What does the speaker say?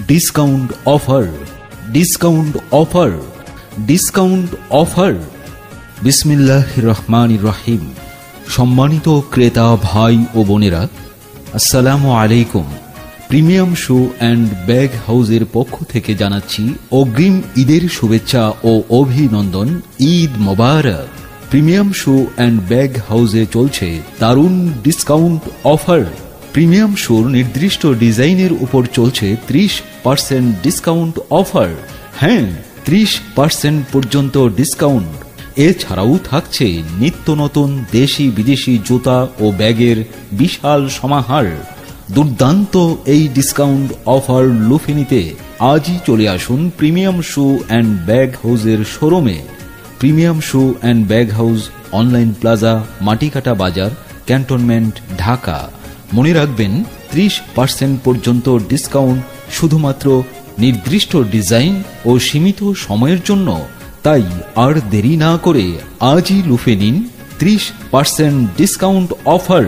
Discount offer, discount offer, discount offer. বিসমিল্লাহির রহমানির রহিম। সম্মানিত ক্রেতা ভাই ও বোনেরা, আসসালামু আলাইকুম। প্রিমিয়াম শু অ্যান্ড ব্যাগ হাউসের পক্ষ থেকে জানাচ্ছি অগ্রিম ঈদের শুভেচ্ছা ও অভিনন্দন। ঈদ মোবারক। প্রিমিয়াম শু অ্যান্ড ব্যাগ হাউসে চলছে দারুণ ডিসকাউন্ট অফার। প্রিমিয়াম শুর নির্দিষ্ট ডিজাইনের উপর চলছে 30% ডিসকাউন্ট অফার। হ্যাঁ, 30% পর্যন্ত ডিসকাউন্ট। এছাড়াও থাকছে নিত্য নতুন দেশি বিদেশি জুতা ও ব্যাগের বিশাল সমাহার। দুর্দান্ত এই ডিসকাউন্ট অফার লুফে নিতে আজই চলে আসুন প্রিমিয়াম শু অ্যান্ড ব্যাগ হাউসের শোরুমে। Premium shoe and bag house, online plaza, Matikata Bazar, cantonment, Dhaka. মনে রাখবেন, 30% পর্যন্ত ডিসকাউন্ট শুধুমাত্র নির্দিষ্ট ডিজাইন ও সীমিত সময়ের জন্য। তাই আর দেরি না করে আজই লুফে নিন 30% ডিসকাউন্ট অফার।